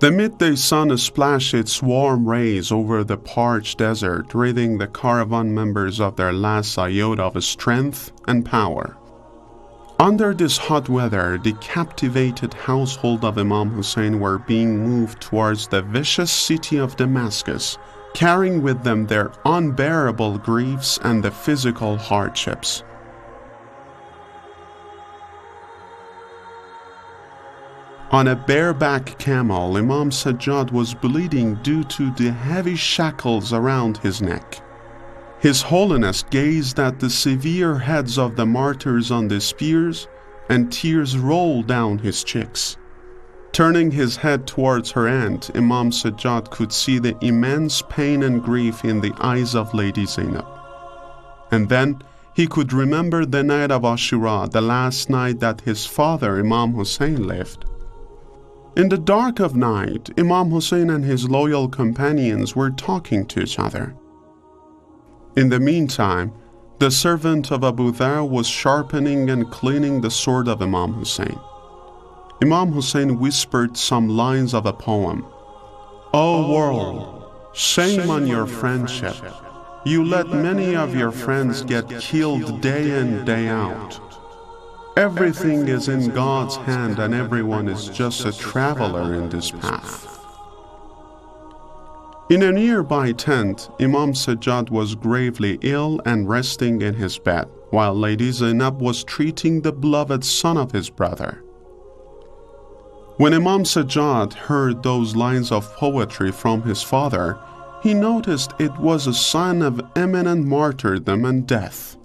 The midday sun splashed its warm rays over the parched desert, ridding the caravan members of their last iota of strength and power. Under this hot weather, the captivated household of Imam Hussein were being moved towards the vicious city of Damascus, carrying with them their unbearable griefs and the physical hardships. On a bareback camel, Imam Sajjad was bleeding due to the heavy shackles around his neck. His Holiness gazed at the severe heads of the martyrs on the spears, and tears rolled down his cheeks. Turning his head towards her aunt, Imam Sajjad could see the immense pain and grief in the eyes of Lady Zainab. And then he could remember the night of Ashura, the last night that his father, Imam Hussein, lived. In the dark of night, Imam Hussein and his loyal companions were talking to each other. In the meantime, the servant of Abu Dharr was sharpening and cleaning the sword of Imam Hussein. Imam Hussein whispered some lines of a poem. "O world, shame on your friendship. You let many of your friends get killed day in, day out. Everything is in God's hand and everyone is just a traveler in this path." In a nearby tent, Imam Sajjad was gravely ill and resting in his bed, while Lady Zainab was treating the beloved son of his brother. When Imam Sajjad heard those lines of poetry from his father, he noticed it was a sign of imminent martyrdom and death.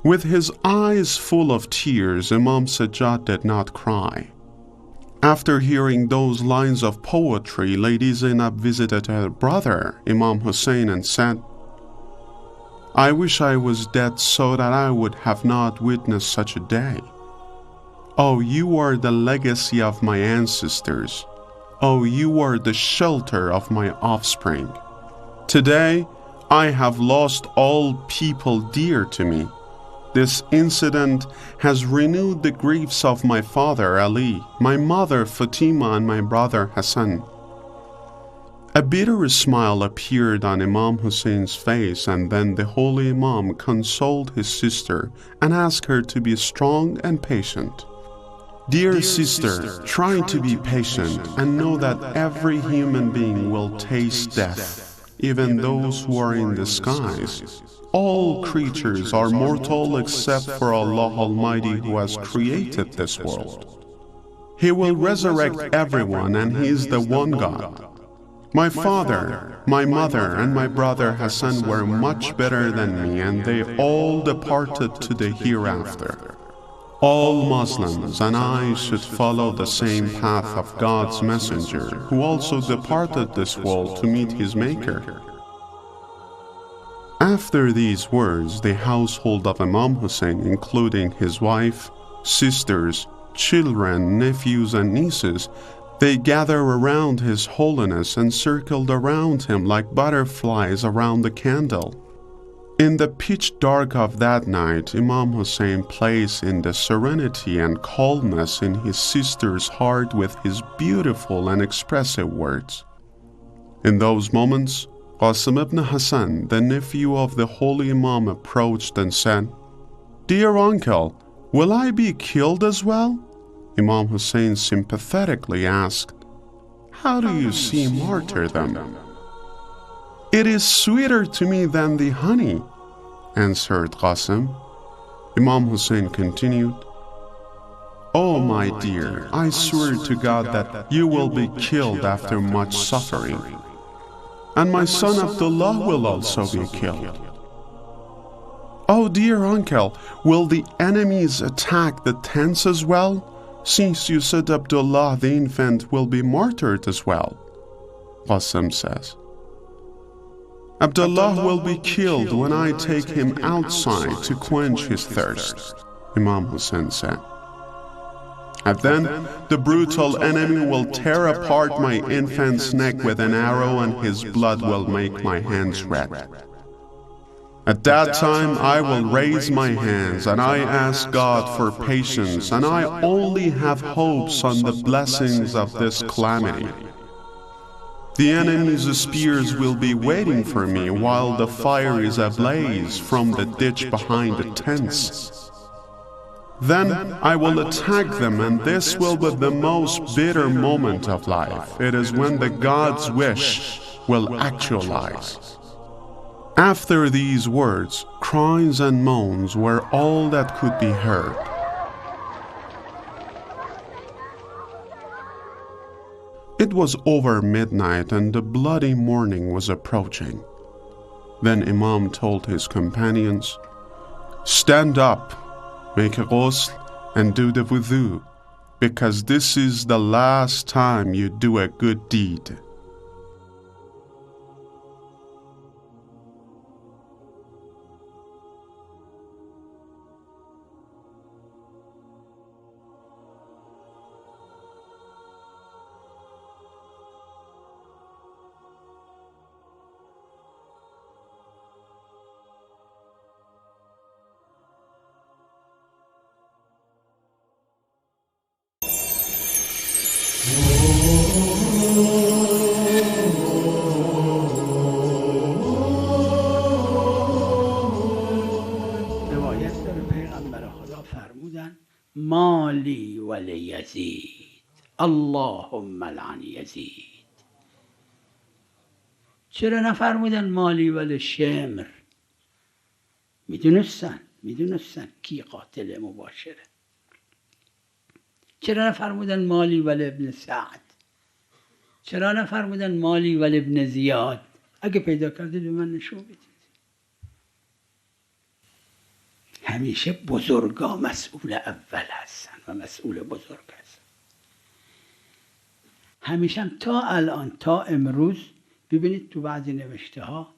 With his eyes full of tears, Imam Sajjad did not cry. After hearing those lines of poetry, Lady Zainab visited her brother, Imam Hussein, and said, "I wish I was dead so that I would have not witnessed such a day. Oh, you are the legacy of my ancestors. Oh, you are the shelter of my offspring. Today, I have lost all people dear to me. This incident has renewed the griefs of my father Ali, my mother Fatima, and my brother Hassan." A bitter smile appeared on Imam Hussein's face, and then the holy Imam consoled his sister and asked her to be strong and patient. "Dear sister, try to be patient and know that every human being will taste death, even those who are in the skies. All creatures are mortal except for Allah Almighty who has created this world. He will resurrect everyone and He is the one God. My father, my mother, and my brother Hassan were much better than me, and they all departed to the hereafter. All Muslims and I should follow the same path of God's messenger, who also departed this world to meet his Maker." After these words, the household of Imam Hussein, including his wife, sisters, children, nephews, and nieces, they gathered around His Holiness and circled around him like butterflies around a candle. In the pitch dark of that night, Imam Hussein placed in the serenity and calmness in his sister's heart with his beautiful and expressive words. In those moments, Qasim ibn Hassan, the nephew of the holy Imam, approached and said, "Dear uncle, will I be killed as well?" Imam Hussein sympathetically asked, "How do you see martyrdom?" "It is sweeter to me than the honey," answered Qasim. Imam Hussein continued, "Oh my dear, I swear to God that you will be killed after much suffering. And my son Abdullah will also be killed." "Oh dear uncle, will the enemies attack the tents as well? Since you said Abdullah the infant will be martyred as well." Qasim says, "Abdullah will be killed when I take him outside to quench his thirst," Imam Hussein said. "And then the brutal enemy will tear apart my infant's neck with an arrow and his blood will make my hands red." At that time I will raise my hands and I ask God for patience, and I only have hopes on the blessings of this calamity. The enemy's spears will be waiting for me while the fire is ablaze from the ditch behind the tents. Then I will attack them, and this will be the most bitter moment of life. It is when the God's wish will actualize. After these words, cries and moans were all that could be heard. It was over midnight and the bloody morning was approaching. Then Imam told his companions, "Stand up, make a ghusl, and do the wudu, because this is the last time you do a good deed." روایت داره پیغمبر خدا فرمودن مالی ولی یزید اللهم لعن یزید. چرا نفرمودن مالی ولی شمر؟ میدونستن کی قاتل مباشره. چرا نفرمودن مالی ولی ابن سعد؟ چرا نفرمودن مالی ولی ابن زیاد؟ اگه پیدا کردید به من نشون بدید. همیشه بزرگا مسئول اول هستن و مسئول بزرگ هستن. همیشه هم تا الان تا امروز ببینید تو بعضی نوشته ها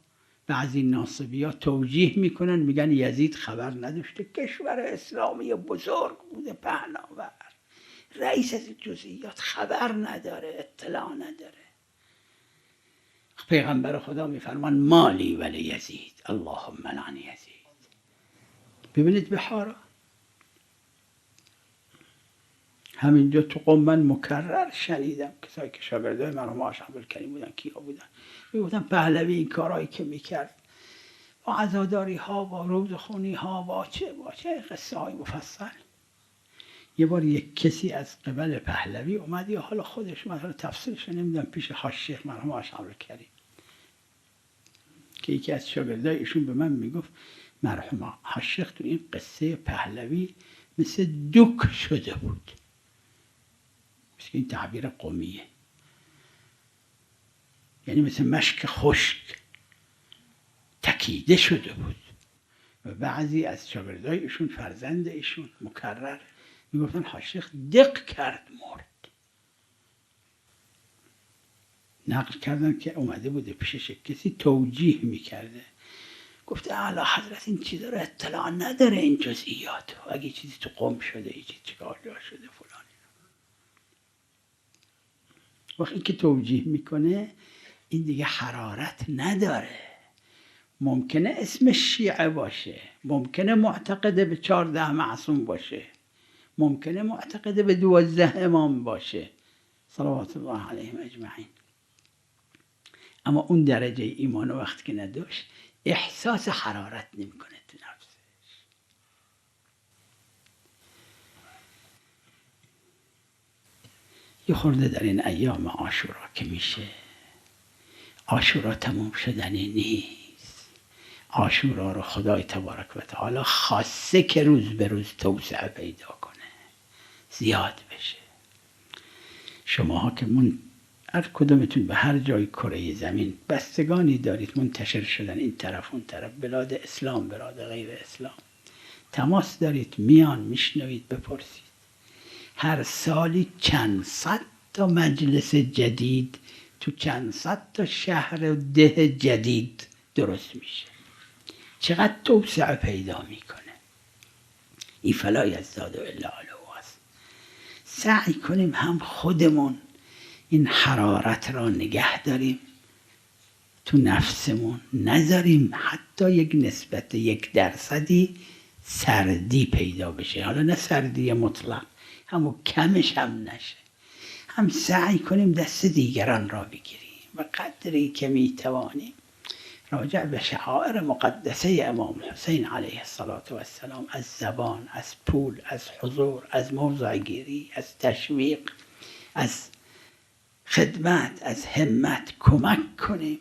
بعضی ناصبی ها توجیه میکنن، میگن یزید خبر نداشته، کشور اسلامی بزرگ بوده، پهناور، رئیس از جزئیات خبر نداره، اطلاع نداره. پیغمبر خدا میفرمان مالی ولی یزید اللهم لعن یزید. ببینید بحارا همینجا تو قم من مکرر شنیدم کسایی که شاگردای مرحوم آقا عبدالکریم بودن، کیا بودن، میگفتن پهلوی این کارهایی که میکرد با عزاداری ها، با روزخونی ها، با چه قصه های مفصل. یه بار یک کسی از قبل پهلوی اومد، یا حالا خودش مثلا تفسیرش نمیدونم، پیش حاج مرحوم آقا عبدالکریم که یکی از شاگردای ایشون به من میگفت مرحوم حاج تو این قصه پهلوی مثل دوک شده بود. مثل این تعبیر قومیه، یعنی مثل مشک خشک تکیده شده بود. و بعضی از شاگردای ایشون فرزند ایشون مکرر میگفتن حاج دق کرد مرد. نقل کردن که اومده بوده پیشش کسی توجیه میکرده، گفته اعلی حضرت این چیزا رو اطلاع نداره، این جزئیات، اگه چیزی تو قم شده، چیزی چیکار شده فلان. وقتی این که توجیه میکنه این دیگه حرارت نداره. ممکنه اسمش شیعه باشه، ممکنه معتقد به 14 معصوم باشه، ممکنه معتقد به 12 امام باشه صلوات الله علیهم اجمعین، اما اون درجه ایمان وقتی که نداشت احساس حرارت نمیکنه تو نفسش. یه خورده در این ایام عاشورا که میشه، عاشورا تموم شدنی نیست. عاشورا رو خدای تبارک و تعالی خاصه که روز به روز توسعه پیدا کنه، زیاد بشه. شماها که هر کدومتون به هر جای کره زمین بستگانی دارید منتشر شدن این طرف اون طرف، بلاد اسلام، بلاد غیر اسلام، تماس دارید، میان میشنوید، بپرسید. هر سالی چند صد تا مجلس جدید تو چند صد تا شهر و ده جدید درست میشه. چقدر توسعه پیدا میکنه. این فلا یزداد الا علوا است. سعی کنیم هم خودمون این حرارت را نگه داریم، تو نفسمون نذاریم حتی یک نسبت 1% سردی پیدا بشه. حالا نه سردی مطلق، همون کمش هم نشه. هم سعی کنیم دست دیگران را بگیریم و قدری که میتوانیم راجع به شعائر مقدسه امام حسین علیه السلام از زبان، از پول، از حضور، از موضعگیری، از تشویق، از خدمت، از همت کمک کنیم.